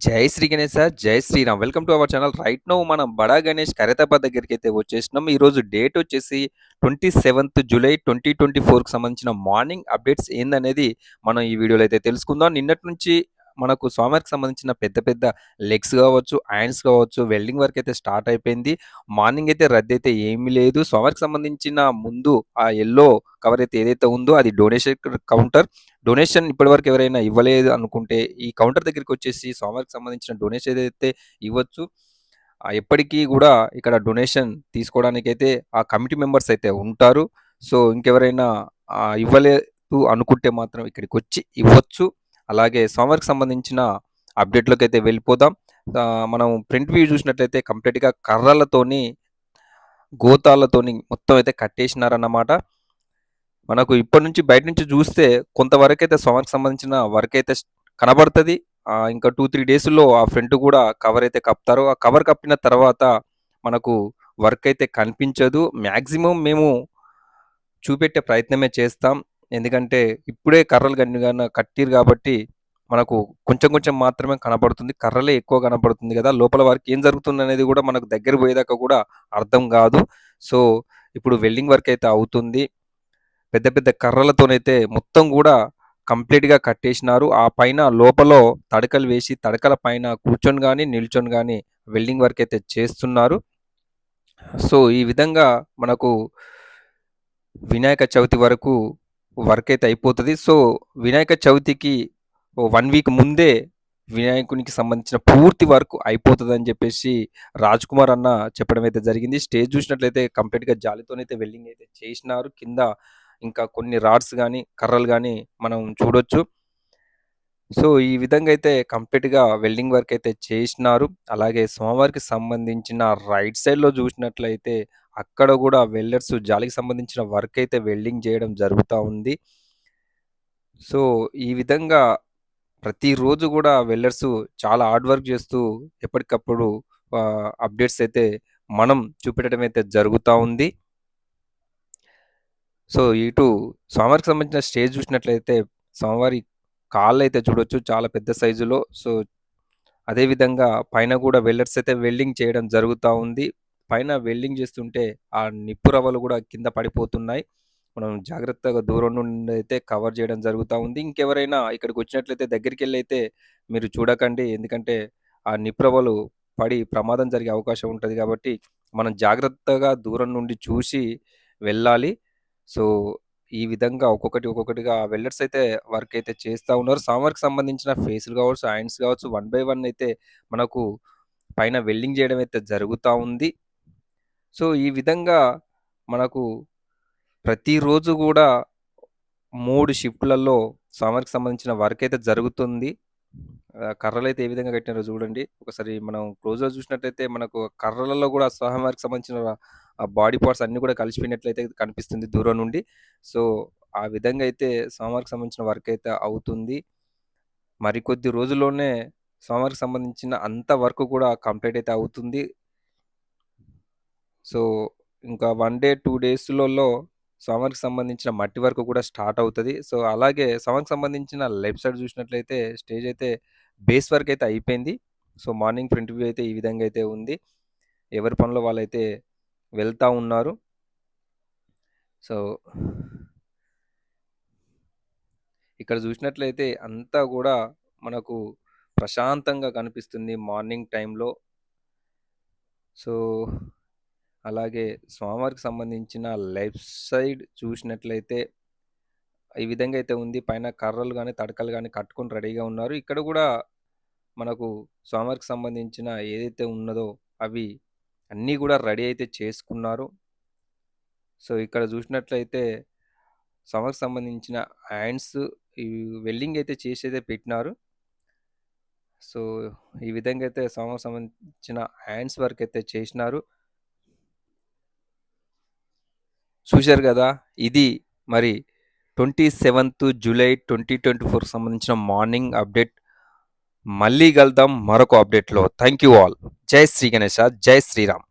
జై శ్రీ గణేశ, జై Shriram. Welcome to our channel. Right now మనం బడా గణేష్ ఖైరతాబాద్ దగ్గరికైతే వచ్చేసినాం. ఈరోజు డేట్ వచ్చేసి 27th జూలై 2024కి సంబంధించిన మార్నింగ్ అప్డేట్స్ ఏందనేది మనం ఈ వీడియోలో అయితే తెలుసుకుందాం. నిన్నటి నుంచి మనకు స్వామివారికి సంబంధించిన పెద్ద పెద్ద లెగ్స్ కావచ్చు, ఐరన్స్ కావచ్చు, వెల్డింగ్ వర్క్ అయితే స్టార్ట్ అయిపోయింది. మార్నింగ్ అయితే రద్దీ అయితే ఏమీ లేదు. స్వామివారికి సంబంధించిన ముందు ఆ యెల్లో కవర్ అయితే ఏదైతే ఉందో అది డొనేషన్ కౌంటర్. డొనేషన్ ఇప్పటివరకు ఎవరైనా ఇవ్వలేదు అనుకుంటే ఈ కౌంటర్ దగ్గరికి వచ్చేసి స్వామివారికి సంబంధించిన డొనేషన్ ఏదైతే ఇవ్వచ్చు. ఎప్పటికీ కూడా ఇక్కడ డొనేషన్ తీసుకోవడానికైతే ఆ కమిటీ మెంబర్స్ అయితే ఉంటారు. సో ఇంకెవరైనా ఇవ్వలేదు అనుకుంటే మాత్రం ఇక్కడికి వచ్చి ఇవ్వచ్చు. అలాగే స్వామివారికి సంబంధించిన అప్డేట్లోకి అయితే వెళ్ళిపోదాం. మనం ఫ్రంట్ వ్యూ చూసినట్లయితే కంప్లీట్గా కర్రలతోని గోతాలతోని మొత్తం అయితే కట్టేసినారన్నమాట. మనకు ఇప్పటి నుంచి బయట నుంచి చూస్తే కొంతవరకైతే స్వామికి సంబంధించిన వర్క్ అయితే కనబడుతుంది. ఇంకా 2-3 డేస్‌లో ఆ ఫ్రంట్ కూడా కవర్ అయితే కప్తారు. ఆ కవర్ కప్పిన తర్వాత మనకు వర్క్ అయితే కనిపించదు. మాక్సిమం మేము చూపెట్టే ప్రయత్నమే చేస్తాం. ఎందుకంటే ఇప్పుడే కర్రలు కట్టిర్రు కాబట్టి మనకు కొంచెం కొంచెం మాత్రమే కనబడుతుంది. కర్రలే ఎక్కువ కనబడుతుంది కదా! లోపల వర్క్ ఏం జరుగుతుందనేది కూడా మనకు దగ్గర పోయేదాకా కూడా అర్థం కాదు. సో ఇప్పుడు వెల్డింగ్ వర్క్ అయితే అవుతుంది. పెద్ద పెద్ద కర్రలతోనైతే మొత్తం కూడా కంప్లీట్‌గా కట్టేసినారు. ఆ పైన లోపల తడకలు వేసి తడకల పైన కూర్చొని గాని, నిల్చొని గాని వెల్డింగ్ వర్క్ అయితే చేస్తున్నారు. సో ఈ విధంగా మనకు వినాయక చవితి వరకు వర్క్ అయితే అయిపోతది. సో వినాయక చవితికి ఓ 1 వీక్ ముందే వినాయకునికి సంబంధించిన పూర్తి వర్క్ అయిపోతదని చెప్పేసి రాజ్ కుమార్ అన్న చెప్పడం అయితే జరిగింది. స్టేజ్ చూసినట్లయితే కంప్లీట్‌గా జాలితోనైతే వెల్డింగ్ అయితే చేసినారు. కింద ఇంకా కొన్ని రాడ్స్ గాని, కర్రలు గాని మనం చూడొచ్చు. సో ఈ విధంగా అయితే కంప్లీట్‌గా వెల్డింగ్ వర్క్ అయితే చేసినారు. అలాగే స్వామివారికి సంబంధించిన రైట్ సైడ్‌లో చూసినట్లయితే అక్కడ గూడా వెల్డర్స్ జాలికి సంబంధించిన వర్క్ అయితే వెల్డింగ్ చేయడం జరుగుతా ఉంది. సో ఈ విధంగా ప్రతిరోజు గూడా వెల్డర్స్ చాలా హార్డ్ వర్క్ చేస్తూ ఎప్పటికప్పుడు అప్డేట్స్ అయితే మనం చూపెట్టడం అయితే జరుగుతా ఉంది. సో ఇటు స్వామివారికి సంబంధించిన స్టేజ్ చూసినట్లయితే స్వామివారి కాళ్ళైతే చూడొచ్చు చాలా పెద్ద సైజులో. సో అదే విధంగా పైన గూడా వెల్డర్స్ అయితే వెల్డింగ్ చేయడం జరుగుతా ఉంది. పైన వెల్డింగ్ చేస్తుంటే ఆ నిప్పు రవ్వలు గూడా కింద పడిపోతున్నాయి. మనం జాగ్రత్తగా దూరం నుండి అయితే కవర్ చేయడం జరుగుతా ఉంది. ఇంకెవరైనా ఇక్కడికొచ్చినట్లయితే దగ్గరికెళ్ళైతే మీరు చూడకండి. ఎందుకంటే ఆ నిప్పు రవ్వలు పడి ప్రమాదం జరిగే అవకాశం ఉంటది గాబట్టి, మనం జాగ్రత్తగా దూరం నుండి చూసి వెళ్ళాలి. సో ఈ విధంగా ఒక్కొక్కటిగా వెల్డర్స్ అయితే వర్క్ అయితే చేస్తా ఉన్నారు. సమ్మర్‌కి సంబంధించిన ఫేసులు కావచ్చు, హ్యాండ్స్ కావచ్చు, వన్ బై వన్ అయితే మనకు పైన వెల్డింగ్ చేయడం అయితే జరుగుతా ఉంది. సో ఈ విధంగా మనకు ప్రతిరోజు గూడా 3 షిఫ్ట్‌లలో సమ్మర్‌కి సంబంధించిన వర్క్ అయితే జరుగుతుంది. కర్రలైతే ఏ విధంగా కట్టినారో చూడండి. ఒకసారి మనం క్లోజ్‌గా చూసినట్టయితే మనకు కర్రలలో గూడా స్వామివారికి సంబంధించిన బాడీ పార్ట్స్ అన్నీ కూడా కలిసిపోయినట్లయితే కనిపిస్తుంది దూరం నుండి. సో, ఆ విధంగా అయితే స్వామివారికి సంబంధించిన వర్క్ అయితే అవుతుంది. మరికొద్ది రోజుల్లోనే స్వామివారికి సంబంధించిన అంత వర్క్ కూడా కంప్లీట్ అయితే అవుతుంది. సో, ఇంకా 1 డే, 2 డేస్‌లలో సమ్మర్‌కి సంబంధించిన మట్టి వర్క్ కూడా స్టార్ట్ అవుతది. సో, అలాగే సమ్మర్‌కి సంబంధించిన లెఫ్ట్ సైడ్ చూసినట్లయితే స్టేజ్ అయితే బేస్ వర్క్ అయితే అయిపోయింది. సో, మార్నింగ్ ఫ్రంట్ వ్యూ అయితే ఈ విధంగా అయితే ఉంది. ఎవరి పనిలో వాళ్ళైతే వెళ్తా ఉన్నారు. సో, ఇక్కడ చూసినట్లయితే అంతా గూడా మనకు ప్రశాంతంగా కనిపిస్తుంది మార్నింగ్ టైంలో. సో అలాగే స్వామివారికి సంబంధించిన లెఫ్ట్ సైడ్ చూసినట్లయితే ఈ విధంగా అయితే ఉంది. పైన కర్రలు గాని, తడకలు గాని కట్టుకొని రెడీగా ఉన్నారు. ఇక్కడ గూడా మనకు స్వామివారికి సంబంధించిన ఏదైతే ఉన్నదో అవి అన్నీ గూడా రెడీ అయితే చేసుకున్నారు. సో, ఇక్కడ చూసినట్లయితే స్వామివారికి సంబంధించిన హ్యాండ్స్ ఈ వెల్డింగ్ అయితే చేసైతే పెట్టినారు. సో, ఈ విధంగా అయితే స్వామివారికి సంబంధించిన హ్యాండ్స్ వర్క్ అయితే చేసినారు. చూశారు గదా! ఇది మరి 27th జూలై 2024కి సంబంధించిన మార్నింగ్ అప్డేట్. మళ్ళీ కలుద్దాం మరొక అప్డేట్‌లో. Thank you all. జై శ్రీ గణేష, జై శ్రీరామ్.